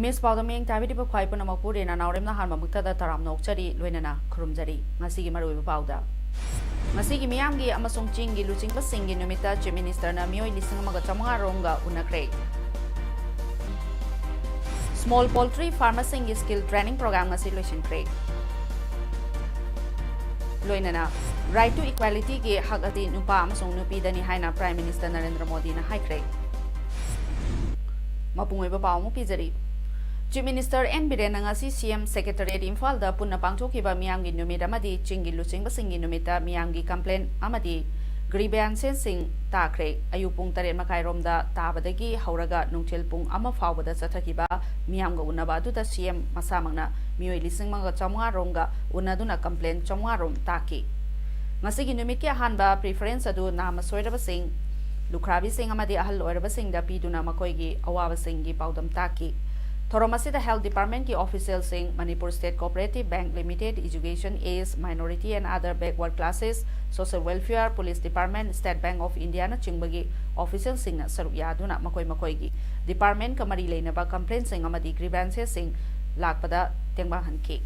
Image Paodam yang tabi pa khwai puna makpu Reena Naorem na hanma mukta da taram nokchari loinana khurumjari ngasi gi maroi pauda ngasi gi miyam gi amasung ching gi luching pa sing gi numita Chief Minister na mioi lising amaga chamanga ronga unakre Small Poultry Farmer sing gi skill training program ngasi loisin kre loinana Right to Equality gi hak ati nupa amasung nupi dani haina Prime Minister Narendra Modi na haikre mapungoi pa pau mu pijari Chief Minister N. Reena ngasi CM Secretariat Imphal da punna pangthokhiba miyamgi numit amadi chinggi luchingba singgi numita miyamgi complaint amadi grievances sing takre ayu pung 8 makai romda tabadagi hauraga nungthil pung ama fawbada chathakiba miyamga unaba aduda CM masamangna mioi lising manga chamwa romga unaduna complaint chamwa rom taki ngasigi numit ki ahanba preference adu nama soiraba sing lukrabi sing amadi ahal oiraba sing da piduna makoigi awaba singgi paudam taki Thoromasi the Health Department ki official sing Manipur State Cooperative Bank Limited Education Aids Minority and Other Backward Classes Social Welfare Police Department State Bank of India na chingbagi official sing na saruk yaduna makoi gi department ka mari leinaba complaint sing amadi grievances sing lakpada tengbahan ki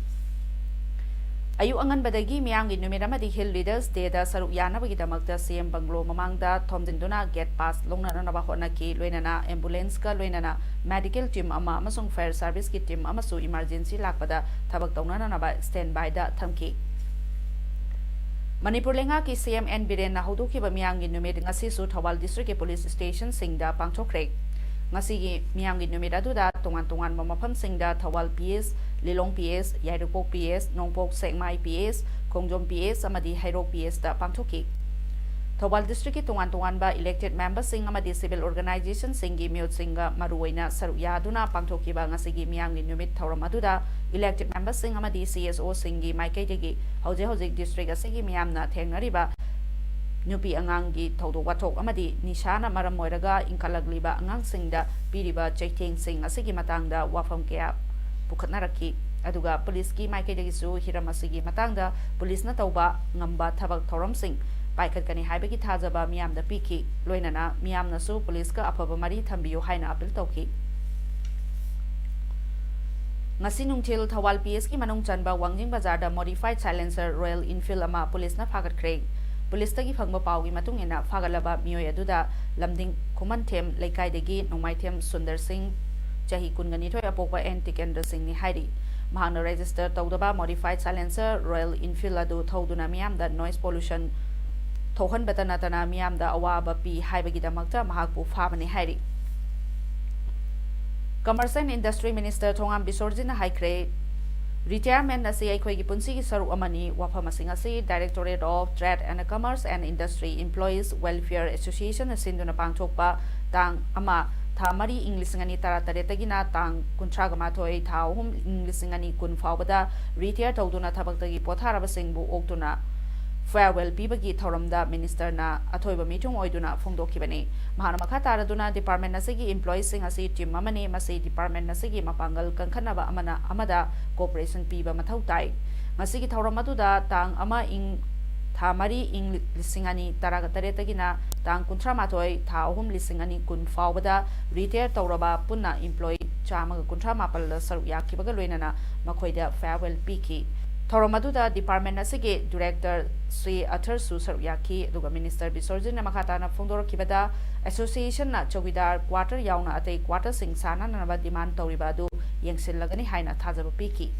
Ayu angan badagi miyamgi numiramadi Hill Leaders Day da saruk yanabagi damakta CM Banglo mamangda thomjinduna get pass longnana naba honaki loinana ambulance ka loinana medical team ama amasung fire service ki team amasu emergency lakpada thabak taunana naba standby da thamki Manipur lenga ki CM N Reena hodukiba miyamgi numit ngasi su Thawal district ki police station singda pangthokre ngasi gi miyamgi numit aduda tongan mafam singda Thawal PS Lilong PS, Yairupok PS, Nongpok Sekmai PS, Kongjom PS, amadi Hairok PS da pangthoki. Thawal district ki tungan ba elected members sing amadi civil organization singi miot singa maruwaina saruk yaduna pangthoki ba ngasigi miyamgi numit thawram aduda elected members sing amadi CSO singi maikai hojik district asigi miyamna thengnariba nupi angangi thawdok wathok amadi nishana maram moiraga inkalagliba angang singda piriba chaitheng sing asigi matangda wafam kya Pukatnaraki aduga police ki maikaidagisu hiramasigi matangda police na tauba ngamba thabak thoram sing paikhatkani haibagi thajaba miyamda piki loinana miyamna su police ka afaba mari thambiyo haina appeal tauki ngasi nungthil Thawal PS ki manung chanba wangjing bazar da modified silencer Royal Enfield ama police na phagatkhre police tagi phangba pawgi matung ena phagalaba miyoi aduda lamding khuman them leikai degi nongmai them Sundar Singh Chahi Kungani Toy Apopa and Tikendra Singh ni Hairi. Mahana register Taudaba modified silencer Royal Enfield adu Tauduna Miam that noise pollution Tohan Batanatana Miam da Awaba P Haibagidamakta Mahapu Fabani Hairi. Commerce and Industry Minister Tongam Bisorjin Haikre retirement na si Aikoi Punsi Saru Amani Wapamasingasi Directorate of Trade and Commerce and Industry Employees Welfare Association Sinduna Pangchokpa Tang Ama Thamari English ngani taratagina tang kuntraga thoi thahum English ngani kun fawbada retire tawduna thabaktagi potharaba singbu oktuna farewell pibagi thoramda minister na athoiba meeting oiduna phongdokhibani mahana makha taraduna department nasigi employees sing asi team amani masi department nasigi mapangal kankhanaba amada cooperation piba mathau tai masigi thoramatuda tang ama ing Thamari ing lisingani taragatareta tang kuntra matoi thahum lisingani kun fawbada retire tawraba punna employee chama kuntra mapal saruk yakibaga loinana makoida farewell piki thoramaduda department asige director Sri Athar Su saruk yaki duga minister Bisorjin makhatana phongdor kibada association na chowidar quarter yauna atei quarter sing sana naba demand tawriba du yengsilagani haina thajaba piki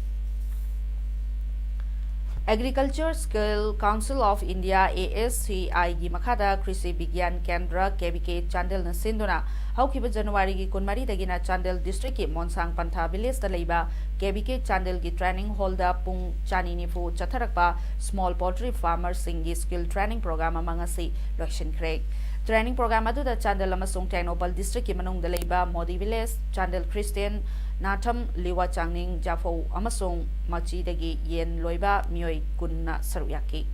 Agriculture Skill Council of India ASCI gi makhada Krishi Vigyan Kendra KBK Chandel na sinduna haukiba January gi kunmari dagina Chandel district ki Monsang Pantha village da leiba KBK Chandel gi training hall da pung chani ni fu chatharakpa small poultry farmers singi skill training program amangasi loisin krek Training program aduda Chandel amasung Technopal district ki manungda leiba Modi village Chandel Christian Natham Liwa Changning Jafo amasung Machi dagi yen loiba mioi kunna saruyaki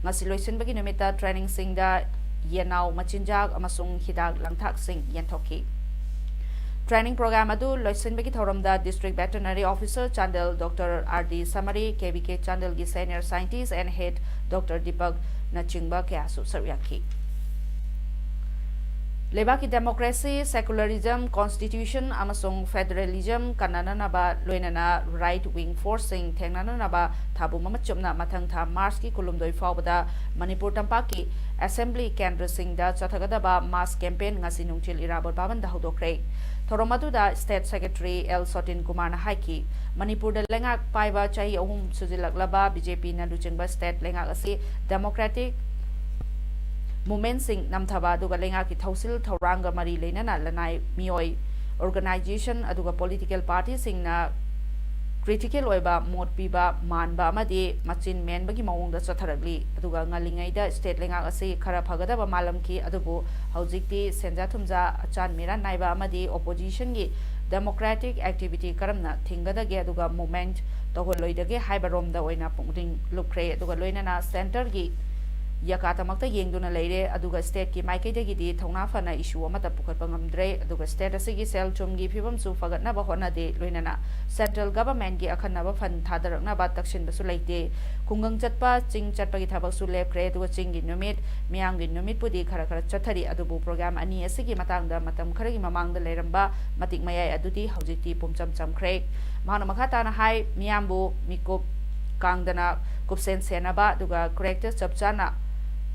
ngasi loisinbagi numita training singda yenau machinjak amasung hidak langthak sing yentoki Training program adu loisinbagi thoramda District Veterinary Officer Chandel Dr. R.D. Samari KVK Chandel gi Senior Scientist and Head Dr. Deepak Nachingba Kyasu saruyaki Lebaki democracy, secularism, constitution, amasung federalism, kanananaba loinana right-wing forcing, tengnananaba tabu mamachumna matangtha Mars ki kulumdoi fawbada Manipur tampaki assembly kendra singda chathagadaba mass campaign ngasi nungchil irabor babanda hodokre. Thoromaduda State Secretary L. Sotin Kumar na haiki Manipur da lengak paiba chahi ahum sujilaklaba BJP na luchingba state lengak asi democratic Movement sing namthaba aduga lenga ki thausil thauranga mari leinana lanai mioi organization aduga political party sing na critical oiba mot piba manba amadi machin men bagi mawongda chatharagli aduga ngalingai da state lenga ase khara phagadaba malam ki adubu haujikti senja thumja achan mera naiba amadi opposition gi democratic activity karamna thingadage aduga movement toholoidage haibarom da oina pungding lukre aduga loinana center gi Yakatamakta yengduna leire aduga state ki maikaidagi di thongna fana issue amata pukhatpa ngamdre aduga state asigi sel chumgi phibam su fagatna ba hona de loinana central government gi akhanna ba fan thadarakna ba takshin basu leite kungang chatpa ching chatpa gi thabak su lepkre aduga ching gi numit miyang gi numit pudi khara khara chathari adubu program ani asigi matangda matam kharagi mamangda leiramba matik mayai adudi haujiti pumcham chamkhre mahana makhata na hai miyambu mikup kangdana kupsen senaba aduga corrector chapchana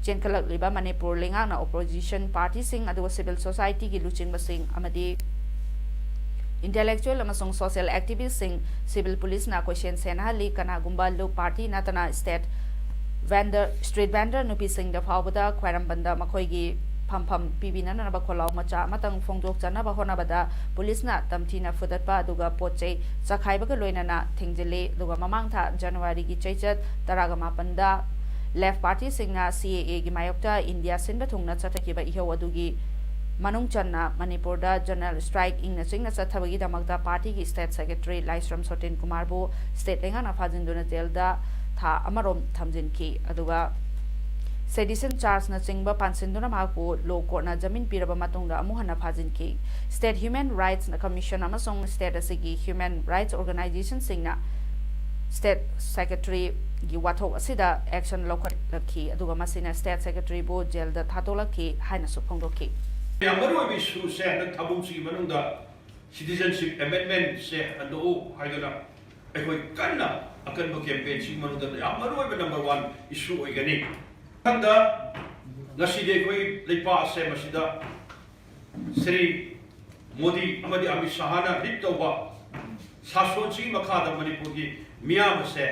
Chenkalak liba Manipur linga na opposition party sing aduga civil society gi luchin basing amadi intellectual amasung social activists sing civil police na question sena li kana gumba lu party natana street vendor nupi sing da phawbada khwairam banda makhoi gi phampham pibina na ba kholaw macha matang phongdok chana ba hona bada police na tamthina fudatpa aduga pochei chakhaiba ga loina na thingjele aduga mamang tha January gi chaichat taraga mapanda Left Party singna CAA gi mayokta India sinba thungna chathakiba iho adugi manung channa Manipur da general strike ingna chingna chathabagi damakta party gi state secretary Laisram Sotin Kumar bu state lenga na phajinduna jail da tha amarom thamjin ki aduga sedition charge na chingba pansinduna maku law court na jamin piraba matungda amuhana phajin ki state human rights na commission amasong state asigi human rights organization singna State Secretary gi wathok asida action lokhi aduga masina State Secretary bo jail da thatolaki haina su phongdoki yamaro bi su se na thabung si manungda citizenship amendment se ando haidana ekoi kanna akan bo campaign si manungda yamaro bi number 1 issue oigani thanda ngaside koi leipa se masida Sri Modi amadi Amit Shah na rit tawba sason si makhada Manipur gi Miyam se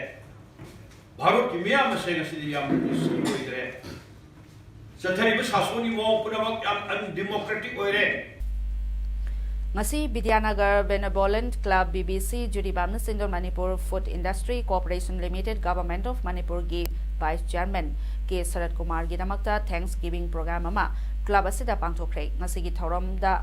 Bharat ki miyam se ngasidi yam issue oigre Sathari bis hasoni mo punamak yam undemocratic oire Ngasi Vidyanagar Benevolent Club BBC Juribamna Single Manipur Food Industry Corporation Limited Government of Manipur gi Vice Chairman K Sarat Kumar gi damakta Thanksgiving program ama club asida pangthokre ngasi gi thoram da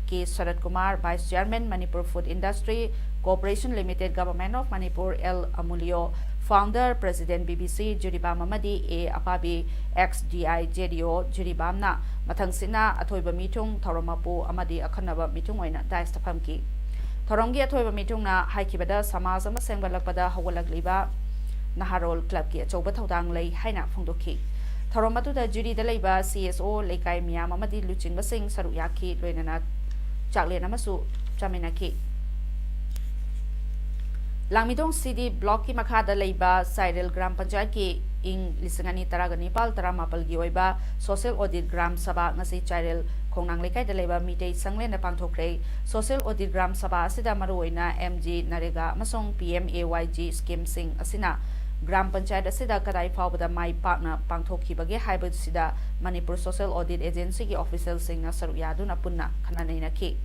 K Sarat Kumar Vice Chairman Manipur Food Industry Corporation Limited Government of Manipur L Amulio Founder President BBC Juribam Amadi A Apabi XDI JDO Juribamna Mathangsina Athoiba Mitung Thoromapu Amadi Akhanaba Mitung oina Daistapamki Thorongi Athoiba Mitung na Haikibada Samaj ama Sengbalakpada Hawalagliba Naharol Club ki Achoba Thodang lei haina phongdoki Thoromatu da Juri da leiba CSO Leikai Miyam Amadi Luchingba Sing Saruyaki Loinana Chaklen amasu Chaminaki Langmidong City Block ki makhada leiba Cyril Gram Panchayat ki ing lisangani taragani pal taramapal gi oiba social audit gram sabha ngasi Cyril khongnang lekai da leiba mitei sanglen na pangthokre social audit gram sabha asida maruoina MG Narega amasong PMAYG scheme sing asina gram panchayat asida kadai fawbada mai pakna pangthokhibage haibasida Manipur Social Audit Agency ki official sing na saruyaduna punna khananaina ki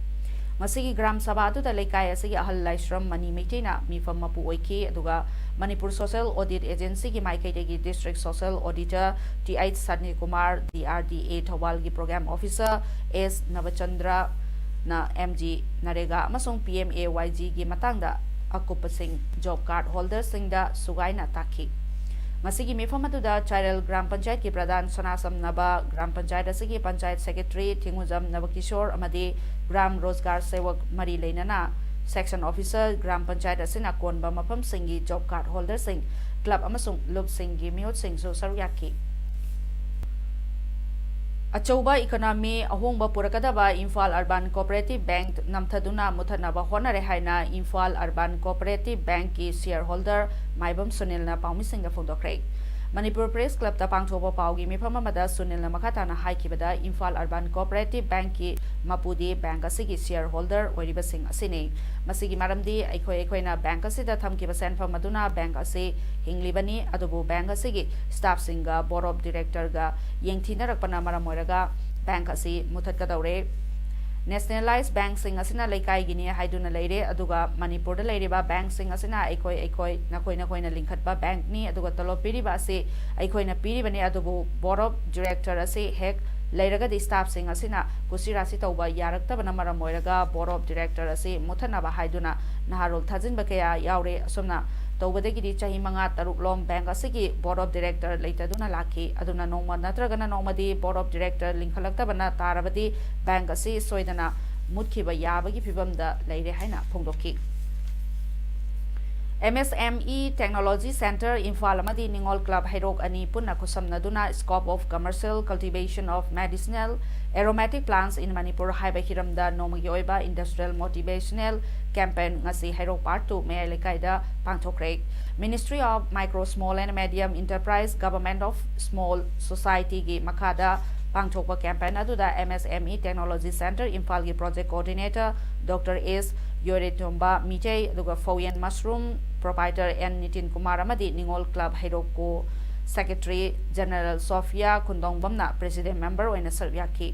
Masigi Gram Sabha aduda lekai asigi ahal laisram mani meitina mifam mapu oiki aduga Manipur Social Audit Agency ki maikaitegi District Social Auditor T.H. Sadni Kumar DRDA Thawal gi Program Officer S. Navachandra na MG Narega amasong PMAYG gi matangda akupasing job card holders singda sugaina taki Masigi mifam aduda Chiral Gram Panchayat ki Pradhan Sanasam Naba Gram Panchayat asigi Panchayat Secretary Thinguzam Navakishore amadi Gram Rozgar Sewak Mari Leinana Section Officer Gram Panchayat asina konba mafam singi job card holder sing club amasung lub singi miot sing so saryaki Achauba economy ahongba purakadaba Imphal Urban Cooperative Bank namthaduna muthanaba honare haina Imphal Urban Cooperative Bank ki shareholder Maibam Sunil na paumisinga phongdokre Manipur Press Club ta pangthoba paugi mifam amada Sunil na makatana haikibada Imphal Urban Cooperative Bank ki Mapudi Bank asigi shareholder oiriba sing asini masigi maramdi aikoina bank asida thamkiba senfam maduna bank asi hinglibani adubu bank asigi staff singa board of director ga yengthinarakpana maram oiraga bank asi muthatkadaure Nationalized bank sing asina laikai gini haiduna leire aduga Manipur da leire ba bank sing asina aikoi nakoi na linkhatba bank ni aduga talo piri ba ase aikoi na piri bani adubu board of director ase hek leiraga di staff sing asina kusirasi tauba yarakta bana maram oiraga board of director ase muthana ba haiduna naharul thajin ba kaya yaure asomna tawbadagi chahi manga taruk lom bank asigi board of director leitaduna laki aduna nongma natragana nongmadi board of director linkhalakta bana tarabadi bank asi soidana mutkiba yabagi phibamda leire haina phongdoki MSME Technology Center Imphal amadi Ningol Club Hairok ani punna kusamnaduna scope of commercial cultivation of medicinal aromatic plants in Manipur haiba hiramda nomagi oiba industrial motivational campaign ngasi Hairok Part 2 Mayai Lekaida pangthokre Ministry of Micro Small and Medium Enterprise Government of Small Society gi makada pangthokpa campaign aduda MSME Technology Center Imphal gi project coordinator Dr. S. Yoretomba Mijay aduga Foyen Mushroom proprietor N. Nitin Kumar amadi Ningol Club Hairoko Secretary General Sophia Kundongbamna President Member oina sarvyaki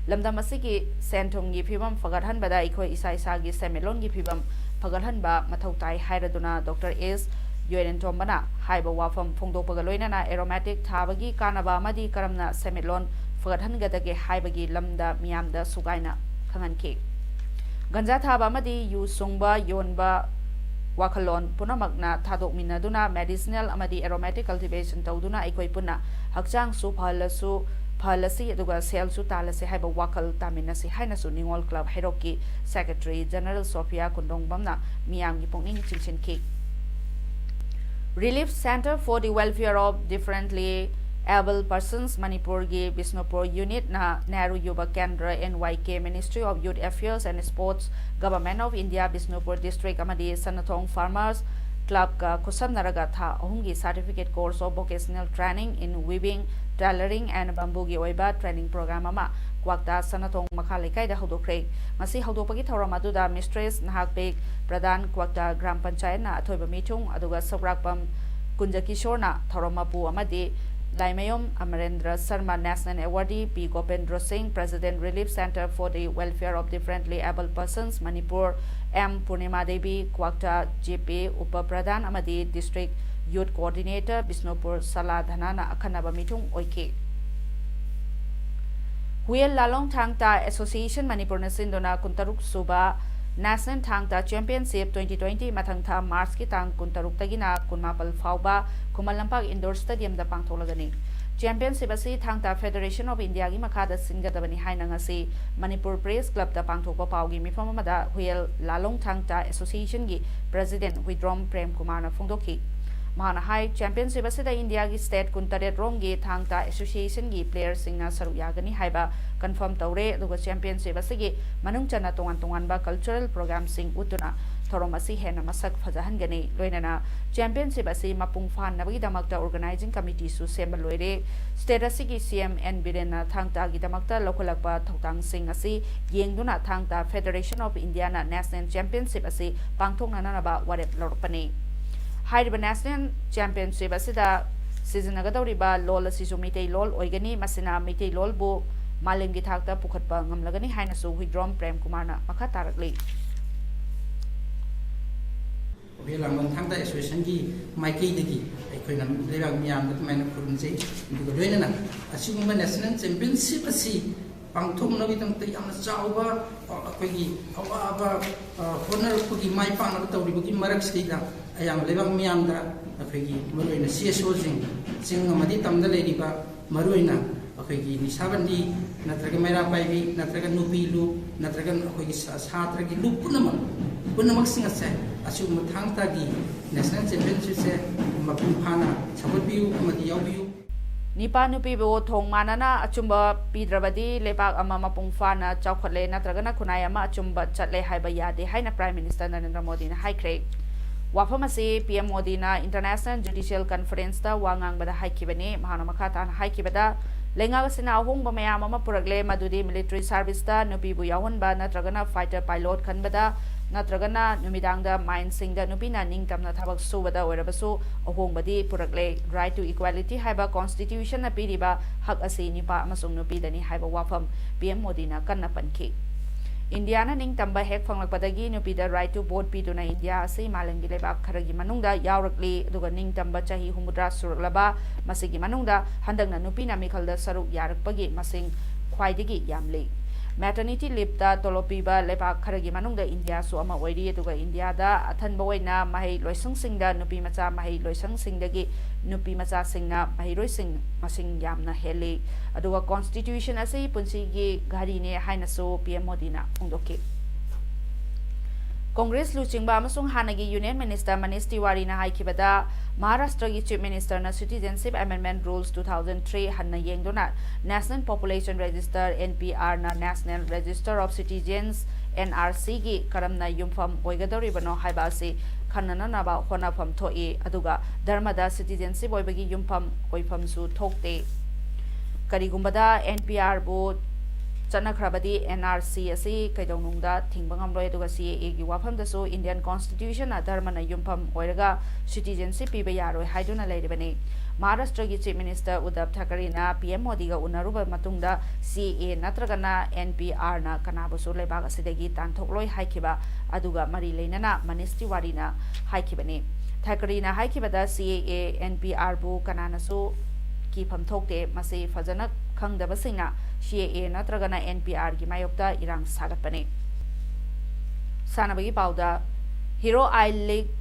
lamdam asigi senthum gi phibam fagarhanbada ikhoi isa isa gi semelon gi phibam fagarhanba mathautai hairaduna Dr. S. Yoretomba haiba wafam phongdokpaga loinana aromatic thabagi kanaba amadi karamna semelon fagarhangadage haibagi lamda miyamda sugaina khanganki Ganja thaba amadi yu sungba yonba wakalon punamakna thadok minaduna medicinal amadi aromatic cultivation tawduna aikoi punna hakchang su phalasi aduga sel su talase haiba wakal taminasi haina su Ningol Club Hairoki Secretary General Sophia Kundongbamna miyamgi pongning chinchinki Relief Center for the Welfare of Differently Able Persons Manipur gi Bisnupur Unit na Nehru Yuva Kendra NYK Ministry of Youth Affairs and Sports Government of India Bisnupur District amadi Sanathong Farmers Club ka kusam naraga tha ahungi certificate course of vocational training in weaving tailoring and bamboo gi oiba training program ama kwakta Sanathong makhalikai da hodokre masi hodopagi thoram aduda mistress nahakpek pradhan kwakta gram panchayat na athoiba mithung aduga sabrakpam kunjakishorna thoromapu amadi Laimayom Amarendra Sharma National Awardee P. Gopendra Singh President Relief Center for the Welfare of Differently Able Persons Manipur M. Purnima Devi Kwakta JP Upapradhan Amadi District Youth Coordinator Bisnupur Saladhanana Akhanaba Mitung Oike Huel Lalong Thangta Association Manipur Nasindona Kuntaruk Suba National Thangta Championship 2020 Mathangtha Mars ki tang kuntaruk tagina kunmapal fauba Kumalampak Indoor Stadium da pangtholagani Championship asi Thangta Federation of India gi makhada singadabani haina ngasi Manipur Press Club da pangthokpa paugi mifam amada Huel Lalong Thangta Association gi President Widrom Prem Kumar na phongdoki Mahana High Championship asida India gi state kuntaret rom gi Thangta Association gi players singna saru yagani haiba confirm tawre aduga championship asigi manung chana tongan ba cultural program sing utuna thorom asi hena masak phajahangani loinana championship asi mapung fan nabagi damakta organizing committee su sema loire state asigi CM N Birena Thangta gi damakta lokalakpa thotang sing asi yengduna Thangta Federation of India na national championship asi pangthokna na ba warep lorpani Hairiba National Championship asida season agadawriba lol asisu mitei lol oigani masina mitei lol bu malemgi thakta pukhatpa ngamlagani haina su Huidrom Prem Kumarna makha tarakli Lamang thangta association gi maiki digi aikoi nam lebak miyam da main kurunse digo doina na asingma national championship asi pangthong na bitang te yamna chauba akoi gi awa honor ko gi mai pang na tawri gi marak sida ayam lebak miyam da akoi gi maroina CSO sing amadi tamda leriba maroina akoi gi nisabandi natraga mera paibi natraga nupi lu natraga akoi gi satra gi lu punamak sing ase asum thangta gi national championship se mapum phana sabatbiu amadi yaubiu Nipa nupi bo thong manana achumba pidrabadi lebak ama mapung fana chawkhatle natragana khunai ama achumba chatle haiba yade haina Prime Minister Narendra Modi na haikre wafam ase PM Modi na International Judicial Conference ta wangang bada haikibane mahana makha tan haikibada lenga sina hongba mayam ama puragle madudi military service ta nupi bu yahunba natragana fighter pilot khanbada natragana numidangda mine singda nupina ningtamna thabak subada oirabasu ahongbadi purakle right to equality haiba constitution na piriba hak ase nipa amasung nupidani haiba wafam PM Modi na kanna panki India na ningtamba hek phanglakpadagi nupida right to vote piduna India ase malangi lebak kharagi manungda yaurakli aduga ningtamba chahi humudra suraklaba masigi manungda handangna nupina mikhalda saruk yarakpagi masing khwaidagi yamle maternity leave ta tolopiba lebak kharagi manungda India su ama oiri aduga India da athanba oina mahai loisang singda nupi macha mahai loisang singdagi nupi macha singna mahai roising masing yamna heli aduga constitution ase punsi gi gari ne haina so PM Modi na ongdoki Congress luchingba amasung hanagi Union Minister Manish Tiwari na haikibada Maharashtra gi Chief Minister na Citizenship Amendment Rules 2003 hanna yengdona National Population Register NPR na National Register of Citizens NRC gi karamna yumfam oigadoribano haiba ase khanana naba honafam thoi aduga dharmada citizenship oibagi yumfam oifam su thokte karigumbada NPR bo Chanakhrabadi NRC ase kaidonungda thingbangam loi aduga CAA gi wafam da so Indian Constitution na dharmana yumfam oiraga citizenship piba yaroi haiduna leiribani Maharashtra gi Chief Minister Uddhav Thackeray na PM Modi ga unaruba matungda CAA natragana NPR na kanabusu lebak asidagi tanthokloi haikiba aduga mari leinana Manish Tiwari na haikibani Thackeray na haikibada CAA NPR bu kananasu kifam thokte masi fajana khangdabasingna CAA natragana NPR gi mayokta irang sagatpane sanabagi pauda Hero I League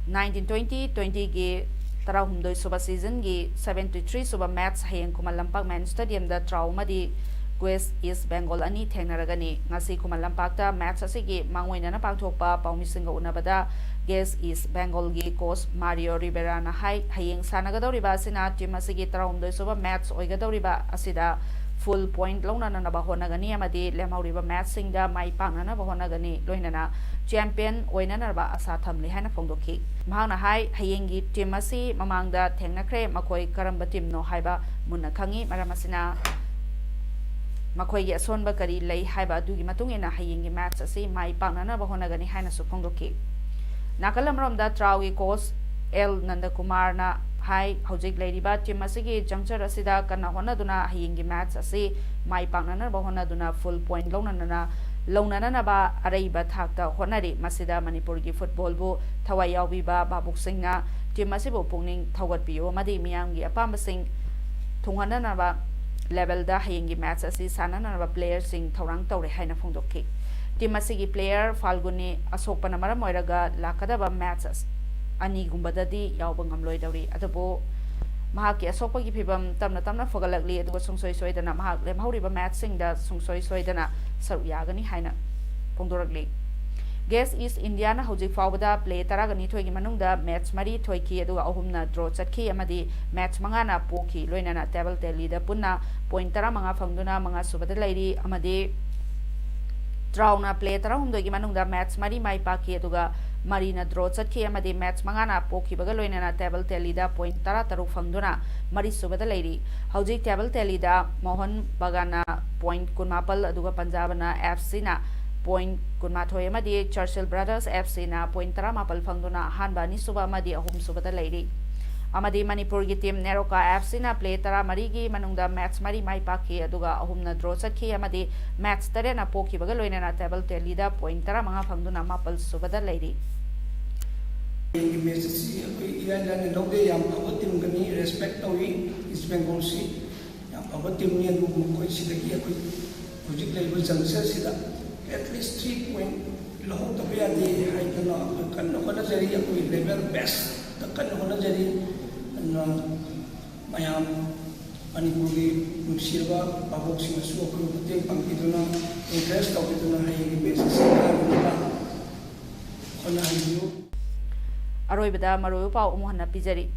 1920 gi tarahumdoi suba season gi 73 suba match hayeng Kumal Lampak Man Stadium da trauma di West East Bengal ani thengnaragani ngasi Kumal Lampak ta match asigi mangoina na pangthokpa paumisinga unabada Guest East Bengal gi coach Mario Rivera na hayeng sanagadoriba sina team asigi tarahumdoi suba match oigadoriba asida full point launa na bahonagani amadi lemhauriba match singda mai pangna na bahonagani loinana champion oina na ba asa thamli haina phongdokhi mahangna hayengi team asi mamangda thengnakre makoi karamba team no haiba munna khangi maramasina makoi gi asonba kari lei haiba dugi matungena hayengi match asi mai pangna na bahonagani haina su phongdokhi nakalamromda trawi coach L Nandakumar na hai hojik leiriba team asigi juncture asida kana honaduna hayengi match asi mai pangna na bahonaduna full point launana na ba araiba thakta honari masida Manipur gi football bu thawai yaubiba babuk singna team asibu pungning thawatpiyo madi miyam gi apamba sing thunghana na ba level da hayengi match asi sanana na ba player sing thorang tawre haina phongdokhi team asigi player Falguni asokpana maram oiraga lakadaba matches ani gumbadadi yauba ngamloi dawri adabu mahaki asokpagi phibam tamna fogalakli aduga sungsoi soidana mahak lemhauriba match singda sungsoi soidana saru yagani haina pongdorakli Guest East India na hojik fawbada play taragani thoigi manungda match mari thoiki aduga ahumna draw chatki amadi match mangana pokhi loinana table tally da punna point 15 phangduna manga subada lairi amadi Trauna play tarahumdoi gi manungda match mari mai paki aduga marina draw chatki amadi match mangana pokhi baga loinana table tally da point 13 phangduna mari subada lairi hojik table tally da Mohan Bagana point 18 aduga Punjab na FC na point 18 amadi Churchill Brothers FC na point 18 phangduna hanba ni suba amadi ahum subada lairi amadi Manipur gi team Neroka FC na play tara mari gi manungda match mari mai pakhi aduga ahumna draw sakhi amadi match tare na pokhi baga loina na table tally da point tara manga phangduna mapal subada lairi Messi iyan dan logde yang awat tim kami respect tawi East Bengal si yang awat tim ni anu koi si lagi aku project level jangsa sida at least 3 point lohong tapi ada hai kan kena jadi aku level best kan kena jadi mayam Manipuri nuksirwa babok si masu aku penting pangkituna interest tahu kita hai basis kan kena hidup Aroibada maroyu pau umuhanna pijari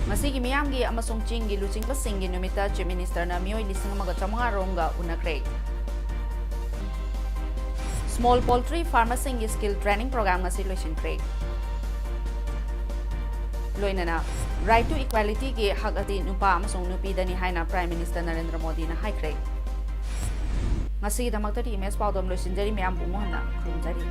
masigi miyamgi amasung chingi luchingba singi numita chief minister na mioi lising amaga chamunga ronga unakre small poultry farming skill training program ngasi loisintre loinana right to equality ge hak ati nupa amasung nupi dani haina prime minister Narendra Modi na haikre ngasi damakta ms Paodam loisinjari miyam umuhanna khurumjari